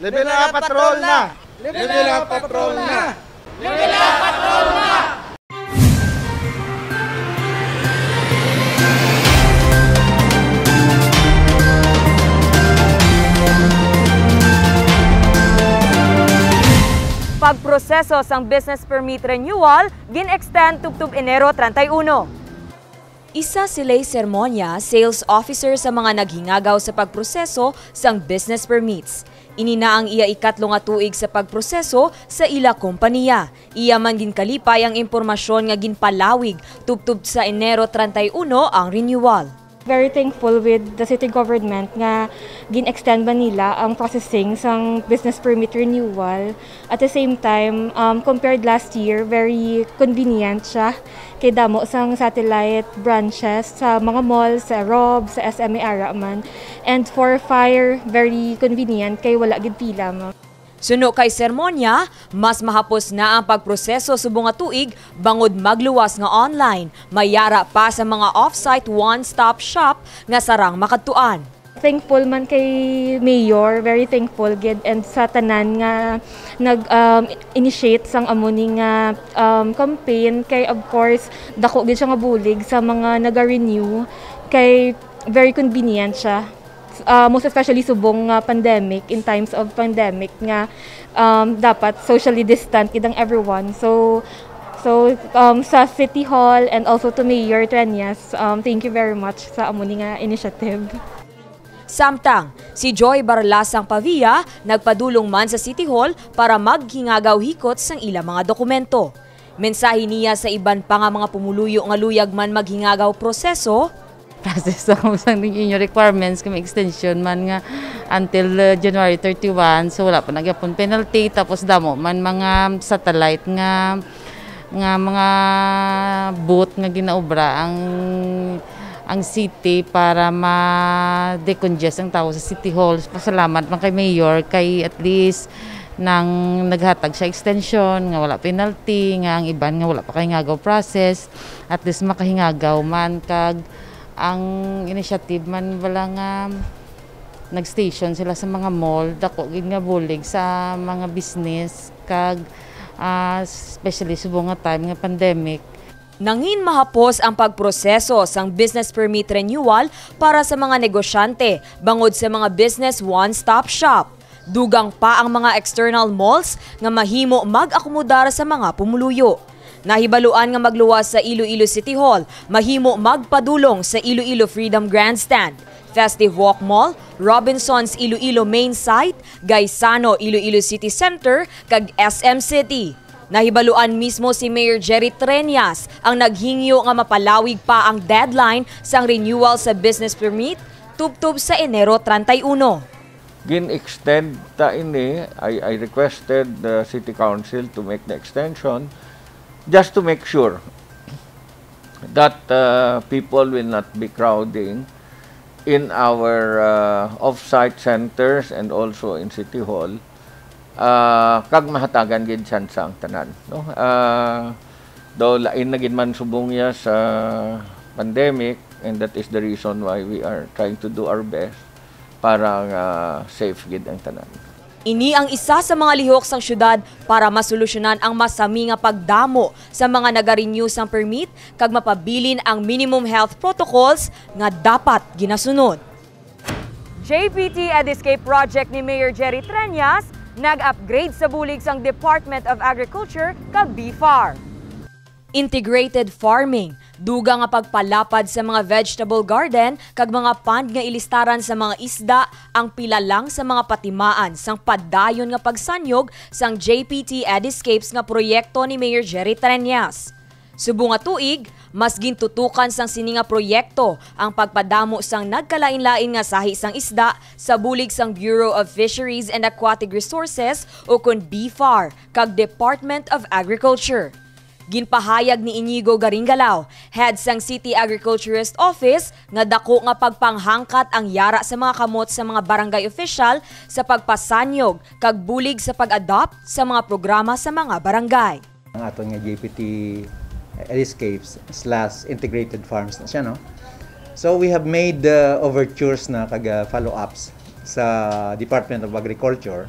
Level up patrol na! Level up patrol na! Level up patrol na! Pagproseso sang business permit renewal, gin-extend tubtub Enero 31. Isa sila'y sermonya, sales officer sa mga naghingagaw sa pagproseso sang business permits. Inina ang iya ikatlong tuig sa pagproseso sa ila kompanya. Iya man ginkalipay ang impormasyon nga ginpalawig tubtub sa Enero 31 ang renewal. Very thankful with the city government nga gin-extend ba nila ang processing sang business permit renewal. At the same time, compared last year, very convenient siya kay damo sang satellite branches sa mga malls, sa Rob, sa SMA Araman. And for fire, very convenient kay wala gid pila mo. Suno kay sermonya, mas mahapos na ang pagproseso subong nga tuig bangod magluwas nga online. Mayara pa sa mga off-site one-stop shop nga sarang makadtuan. Thankful man kay Mayor, very thankful gid and sa tanan nga nag-initiate sang amuni nga campaign kay of course dako gid siya nga bulig sa mga naga-renew kay very convenient siya. Most especially subong pandemic, in times of pandemic nga dapat socially distant idang everyone. So sa City Hall and also to Mayor Trenyas, thank you very much sa amuni nga initiative. Samtang, si Joy Barlasang Pavia nagpadulong man sa City Hall para maghingagaw-hikot sang ilang mga dokumento. Mensahe niya sa iban pa nga mga pumuluyo nga luyag man maghingagaw proseso, process ang usang inyo requirements kami extension man nga until January 31, so wala pa nagyapon penalty, tapos damo man mga satellite nga mga booth nga ginaobra ang city para ma-decongest ang tao sa City Hall. Pasalamat man kay Mayor kay at least nang naghatag siya extension nga wala penalty, nga ang iban nga wala pa kahingagaw process, at least makahingagaw man kag ang initiative man wala nga nag-station sila sa mga mall, dako gid nga bulig sa mga business kag especially subong nga time nga pandemic. Nangin mahapos ang pagproseso sang business permit renewal para sa mga negosyante bangod sa mga business one-stop shop. Dugang pa ang mga external malls nga mahimo mag-akomodar sa mga pumuluyo. Nahibaluan nga magluwas sa Iloilo City Hall, mahimo magpadulong sa Iloilo Freedom Grandstand, Festive Walk Mall, Robinsons Iloilo Main Site, Gaisano Iloilo City Center, kag SM City. Nahibaluan mismo si Mayor Jerry Trenyas ang naghingyo nga mapalawig pa ang deadline sang renewal sa business permit tubtub sa Enero 31. Gin-extend ta ini, I requested the City Council to make the extension just to make sure that people will not be crowding in our off-site centers and also in City Hall. Kag mahatagan gid sang tanan, no? Daw lain na gid man subong ya sa pandemic, and that is the reason why we are trying to do our best para safe gid ang tanan. Ini ang isa sa mga lihok sang syudad para masolusyonan ang masami nga pagdamo sa mga naga-renew sang permit kag mapabilin ang minimum health protocols nga dapat ginasunod. JPT Ediscape Project ni Mayor Jerry Trenyas nag-upgrade sa bulig sang Department of Agriculture kag BFAR. Integrated farming, duga nga pagpalapad sa mga vegetable garden kag mga pond nga ilistaran sa mga isda ang pila lang sa mga patimaan sang padayon nga pagsanyog sang JPT Ediscapes nga proyekto ni Mayor Jerry Trenyas. Subong nga tuig, mas gintutukan sang sini nga proyekto ang pagpadamo sang nagkalain-lain nga sahi sang isda sa bulig sang Bureau of Fisheries and Aquatic Resources o kun BFAR kag Department of Agriculture. Ginpahayag ni Inigo Garingalaw, head sang City Agriculturist Office, nga dako nga pagpanghangkat ang yara sa mga kamot sa mga barangay official sa pagpasanyog kag bulig sa pag-adopt sa mga programa sa mga barangay. Ang ato nga JPT Ediscapes / integrated farms na siya, no? So we have made overtures na kag follow-ups sa Department of Agriculture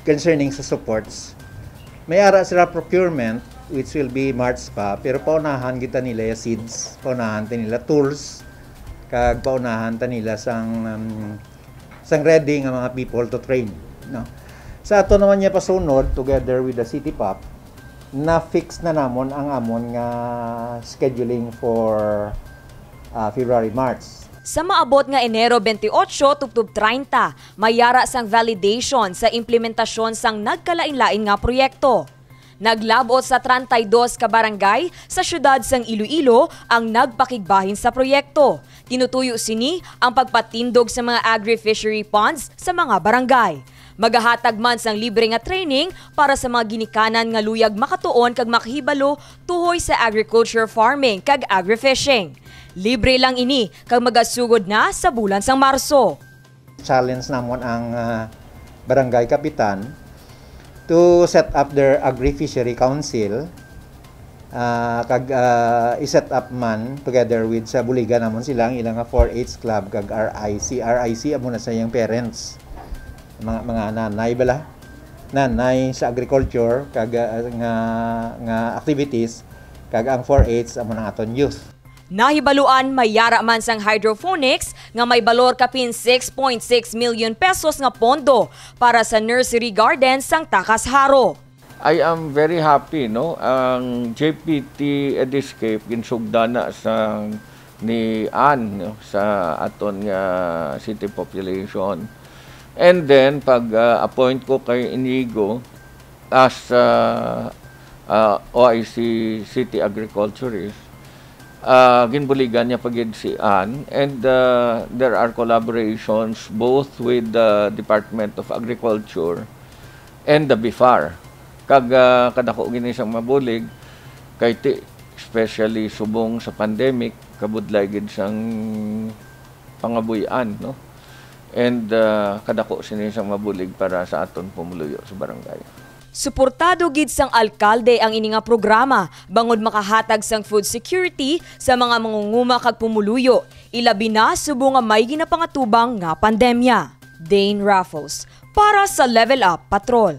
concerning sa supports. May ara sila procurement which will be March pa, pero paunahan kita nila yung seeds, paunahan ta nila tools, kag paunahan ta nila sang ready nga mga people to train, no. Sa ato naman niya pasunod together with the City Pop, na fix na namon ang amon nga scheduling for February, March. Sa maabot nga Enero 28 tubtub 30, mayara sang validation sa implementasyon sang nagkalain-lain nga proyekto. Naglabot sa 32 ka barangay sa syudad sang Iloilo ang nagpakigbahin sa proyekto. Tinutuyo sini ang pagpatindog sa mga agri-fishery ponds sa mga barangay. Magahatag man sang libre nga training para sa mga ginikanan nga luyag makatuon kag makahibalo tuhoy sa agriculture farming kag agri-fishing. Libre lang ini kag magasugod na sa bulan sang Marso. Challenge namon ang barangay kapitan to set up their agri-fishery council, kag i-set up man together with sa buligan namon silang ilang 4-H club kag RIC amo na sa iyang parents, mga nanay bala, nanay sa agriculture kag nga activities, kag ang 4-H amo na aton youth. Nahibaluan mayara man sang hydroponics nga may balor kapin 6.6 million pesos nga pondo para sa nursery garden sang Takas Haro. I am very happy, no, ang JPT Ediscape ginsugdana sa ni Ann, no, sa aton nga city population. And then pag appoint ko kay Inigo as OIC city agriculturist, ginbuligan niya pagid si Ann, and there are collaborations both with the Department of Agriculture and the BIFAR. Kag kadako gini siyang mabulig kay especially subong sa pandemic, kabudlay gid siyang pangabuyan, no, and kadako sini siyang mabulig para sa aton pumuluyo sa barangay. Suportado gid sang alkalde ang ini nga programa bangod makahatag sang food security sa mga mangunguma kag pumuluyo, ilabi na subong nga may ginapangatubang nga pandemya. Dane Raffles para sa Level Up Patrol.